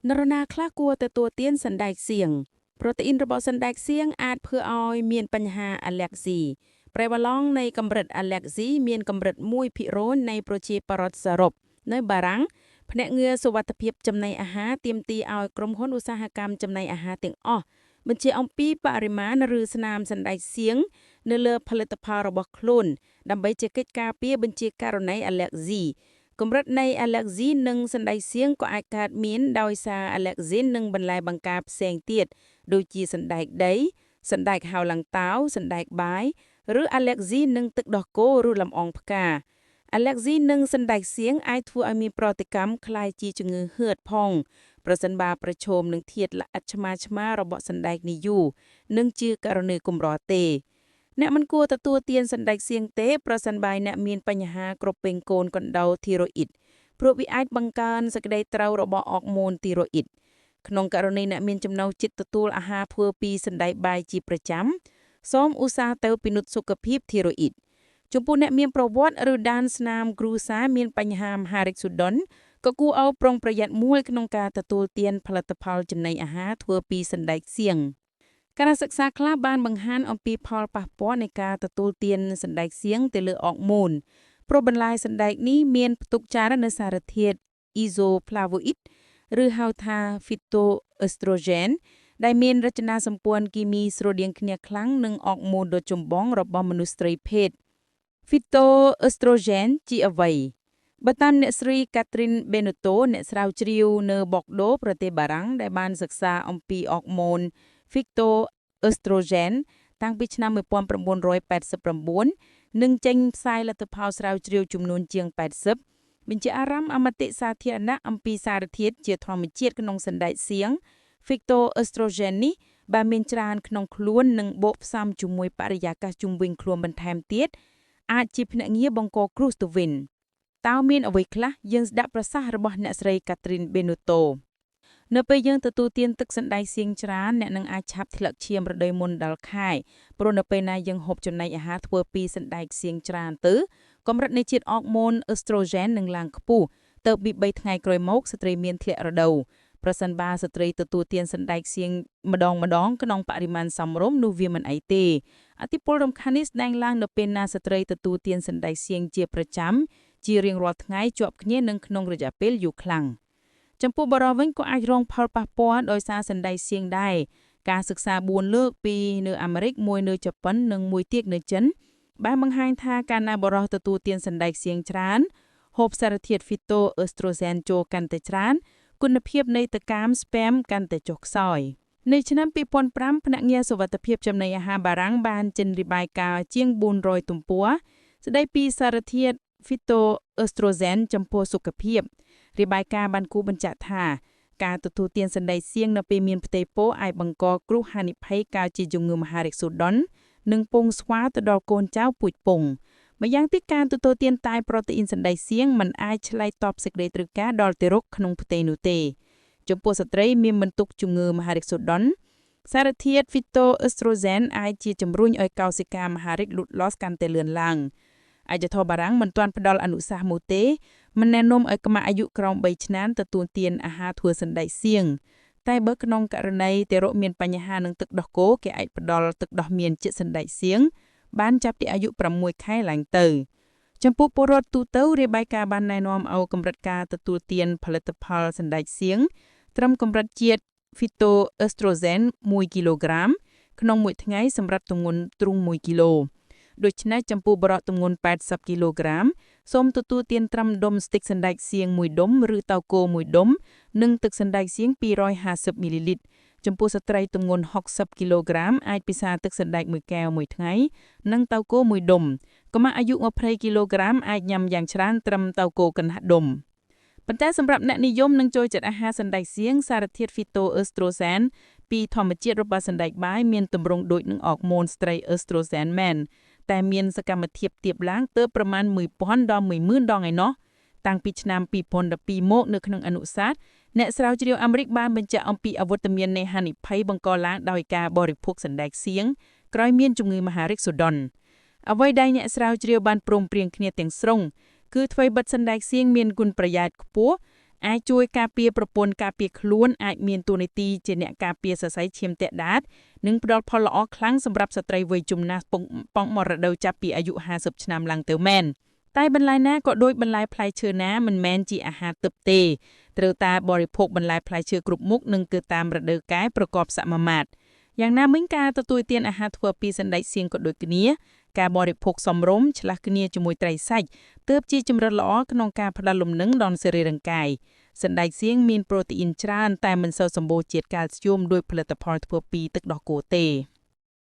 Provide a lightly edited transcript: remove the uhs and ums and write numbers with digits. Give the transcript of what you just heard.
នរណាខ្លះគួរទទួលទានសណ្តែកសៀងប្រូតេអ៊ីនរបស់សណ្តែកសៀងអាចធ្វើឲ្យមានបញ្ហាអាឡែកស៊ីប្រេបាឡង់នៃកម្រិតអាឡែកស៊ីមានកម្រិត1%នៃប្រជាពលរដ្ឋសរុបនៅបារាំងភ្នាក់ងារសុវត្ថិភាពចំណីអាហារទាមទារឲ្យក្រុមហ៊ុនឧស្សាហកម្មចំណីអាហារទាំងអស់បញ្ជាអំពីបរិមាណឬស្នាមសណ្តែកសៀងនៅលើផលិតផលរបស់ខ្លួនដើម្បីជាកិច្ចការពារបញ្ជាករណីអាឡែកស៊ីកម្រិតនៃអាឡែកស៊ីនិងសណ្តែកសៀងក៏អាចកើតមានដោយសារអាឡែកស៊ីនិងបន្លែបង្ការផ្សេងទៀតដូចជាសណ្តែកដីសណ្តែកហៅឡើងតោសណ្តែកបាយឬអាឡែកស៊ីនឹងទឹកដោះគោឬលំអងផ្កាអាឡែកស៊ីនឹងសណ្តែកសៀងអាចធ្វើឲ្យមានប្រតិកម្មคล้ายជាជំងឺហឺតផងប្រសិនបើប្រឈមនឹងធាតុល្អិតឆ្មារបស់សណ្តែកនេះយូរនិងជាករណីកម្រទេអ្នកមិនគួរទទួលទានសណ្តែកសៀងទេប្រសិនបើអ្នកមានបញ្ហាក្រពេញកូនកណ្ដោធីរ៉ូអ៊ីតព្រោះវាអាចបង្កើនសេចក្តីត្រូវរបស់អរម៉ូនធីរ៉ូអ៊ីតក្នុងករណីអ្នកមានចំណូលចិត្តទទួលអាហារធ្វើពីសណ្តែកបាយជាប្រចាំសូមឧស្សាហ៍ទៅពិនិត្យសុខភាពធីរ៉ូអ៊ីតចំពោះអ្នកមានប្រវត្តិឬដានស្នាមគ្រួសារមានបញ្ហាមហារីកស៊ូដុនក៏គួរឲ្យប្រុងប្រយ័ត្នមួយក្នុងការទទួលទានផលិតផលចំណីអាហារធ្វើពីសណ្តែកសៀងការសិក្សាខ្លះបានបង្ហាញអំពីផលប៉ះពាល់នៃការទទួលទានសណ្តែកសៀងទៅលើអរម៉ូនព្រោះបន្លែសណ្តែកនេះមានផ្ទុកចារនូវសារធាតុ isoflavonoid ឬហៅថា phytoestrogen ដែលមានរចនាសម្ព័ន្ធគីមីស្រដៀងគ្នាខ្លាំងនឹងអរម៉ូនដ៏ចម្បងរបស់មនុស្សស្រីភេទ Phytoestrogen ជាអ្វីបើតាមអ្នកស្រី Catherine Benotto អ្នកស្រាវជ្រាវនៅ Bordeaux ប្រទេសបារាំងដែលបានសិក្សាអំពីអរម៉ូន Phytoestrogen តាំងពីឆ្នាំ1989និងចេញផ្សាយលទ្ធផលស្រាវជ្រាវចំនួនជាង80បញ្ជាអារម្មណ៍អមតិសាធារណៈអំពីសារធាតុជាធម្មជាតិក្នុងសណ្តែកសៀង Phytoestrogen នេះបានមានច្រើនក្នុងខ្លួននិងបូកផ្សំជាមួយបរិយាកាសជុំវិញខ្លួនបន្ថែមទៀតអាចជាភ្នាក់ងារបង្កគ្រោះទៅវិញតើមានអ្វីខ្លះយើងស្ដាប់ប្រសាសន៍របស់អ្នកស្រី Catherine Benotto នៅពេលយើងទទួលទានទឹកសណ្តែកសៀងច្រើនអ្នកនឹងអាចឆាប់ធ្លាក់ឈាមរដូវមុនដល់ខែព្រោះនៅពេលណាយើងហូបចំណីអាហារធ្វើពីសណ្តែកសៀងច្រើនទៅកម្រិតនៃជាតិអរម៉ូនអេស្ត្រូហ្សែននឹងឡើងខ្ពស់ទៅពី3ថ្ងៃក្រោយមកស្ត្រីមានធ្លាក់រដូវប្រសិនបើស្ត្រីទទួលទានសណ្តែកសៀងម្ដងក្នុងបរិមាណសមរម្យនោះវាមិនអីទេឥទ្ធិពលរំខាននេះស្ដែងឡើងនៅពេលណាស្ត្រីទទួលទានសណ្តែកសៀងជាប្រចាំជារៀងរាល់ថ្ងៃជាប់គ្នានឹងក្នុងរយៈពេលយូរខ្លាំងចំពោះបរិវវិញក៏អាចរងផលប៉ះពាល់ដោយសារសណ្តែកសៀងដែរការសិក្សា4លើកពីនៅអាមេរិកមួយនៅជប៉ុននិងមួយទៀតនៅចិនបានបង្ហាញថាកាលណាបុរសទទួលទានសណ្តែកសៀងច្រើនហូបសារធាតុ Phytoestrogen ចូលកាន់តែច្រើនគុណភាពនៃតកាម sperm កាន់តែចុះខ្សោយនៅឆ្នាំ2005ភ្នាក់ងារសុវត្ថិភាពចំណីអាហារបារាំងបានចេញរបាយការណ៍ជាង400ទំព័រស្ដីពីសារធាតុ Phytoestrogen ចំពោះសុខភាពរបាយការណ៍បានគូបញ្ជាក់ថាការទទួលទានសណ្តែកសៀងនៅពេលមានផ្ទៃពោះអាចបង្កគ្រោះហានិភ័យកើតជាជំងឺមហារីកស៊ូដុននិងពងស្វាទៅដល់កូនចៅពូជពងម្យ៉ាងទៀតការទទួលទានតែប្រូតេអ៊ីនសណ្តែកសៀងមិនអាចឆ្លើយតបសេចក្តីត្រូវការដល់ទារកក្នុងផ្ទៃនោះទេចំពោះស្ត្រីមានបន្ទុកជំងឺមហារីកស៊ូដុនសារធាតុ Phytoestrogen អាចជាជំរុញឲ្យកោសិកាមហារីកលូតលាស់កាន់តែលឿនឡើងអាជ្ញាធរបារាំងមិនទាន់ផ្ដល់អនុសាសន៍មកទេមិនណែនាំឲ្យកុមារអាយុក្រោម3ឆ្នាំទទួលទានអាហារធ្វើសណ្តែកសៀងតែបើក្នុងករណីទារកមានបញ្ហានឹងទឹកដោះគោគេអាចផ្ដល់ទឹកដោះមានជាតិសណ្តែកសៀងបានចាប់ពីអាយុ6ខែឡើងទៅចំពោះពលរដ្ឋទូទៅរាយបាយការណ៍បានណែនាំឲ្យកម្រិតការទទួលទានផលិតផលសណ្តែកសៀងត្រឹមកម្រិតជាតិ Phytoestrogen 1គីឡូក្រាមក្នុងមួយថ្ងៃសម្រាប់ទម្ងន់ទ្រូង1គីឡូដូច្នេះចំពោះបុរសទម្ងន់80គីឡូក្រាមសូមទទួលទានត្រឹមដុំស្ទិកសណ្តែកសៀង1ដុំឬតៅគោ1ដុំនិងទឹកសណ្តែកសៀង250មីលីលីត្រចំពោះស្ត្រីទម្ងន់60គីឡូក្រាមអាចពិសាទឹកសណ្តែក1កែវមួយថ្ងៃនិងតៅគោ1ដុំកុមារអាយុ20គីឡូក្រាមអាចញ៉ាំយ៉ាងច្រើនត្រឹមតៅគោកន្លះដុំប៉ុន្តែសម្រាប់អ្នកនិយមនឹងចូលចិត្តអាហារសណ្តែកសៀងសារធាតុ Phytoestrogen ពីធម្មជាតិរបស់សណ្តែកបាយមានទម្រង់ដូចនឹងអរម៉ូនស្ត្រី Estrogen មែនតែមានសកម្មភាពទាបឡើងទៅប្រមាណ1000ដល់10000ដងឯណោះតាំងពីឆ្នាំ2012មកនៅក្នុងអនុសាសន៍អ្នកស្រាវជ្រាវអាមេរិកបានបញ្ជាក់អំពីអវត្តមាននៃហានិភ័យបង្កឡើងដោយការបរិភោគសណ្តែកសៀងក្រោយមានជំងឺមហារីកស៊ូដុនអ្វីដែលអ្នកស្រាវជ្រាវបានព្រមព្រៀងគ្នាទាំងស្រុងគឺអ្វីបិទសណ្តែកសៀងមានគុណប្រយោជន៍ខ្ពស់ អាចជួយការពារប្រព័ន្ធការពារខ្លួនអាចមានតួនាទីជាអ្នកការពារសរសៃឈាមទាក់ដាតនិងផ្ដល់ផលល្អខ្លាំងសម្រាប់ស្ត្រីវ័យចំណាស់ប៉ុងមរដូវចាប់ពីអាយុ50ឆ្នាំឡើងទៅមែនតែបន្លែណាក៏ដូចបន្លែផ្លែឈើណាមិនមែនជាអាហារទិព្វទេត្រូវតែបរិភោគបន្លែផ្លែឈើគ្រប់មុខនិងគឺតាមរដូវកាលប្រកបសមាមាត្រយ៉ាងណាមិញការទទួលទានអាហារធ្វើពីសណ្តែកសៀងក៏ដូចគ្នាការបរិភោគសមរម្យឆ្លាស់គ្នាជាមួយត្រីសាច់ទើបជាជម្រើសល្អក្នុងការផ្ដល់លំនឹងដល់សរីរាង្គកាយសណ្តែកសៀងមានប្រូតេអ៊ីនច្រើនតែមិនសូវសម្បូរជាតិកាល់ស្យូមដោយផលិតផលធ្វើពីទឹកដោះគោទេ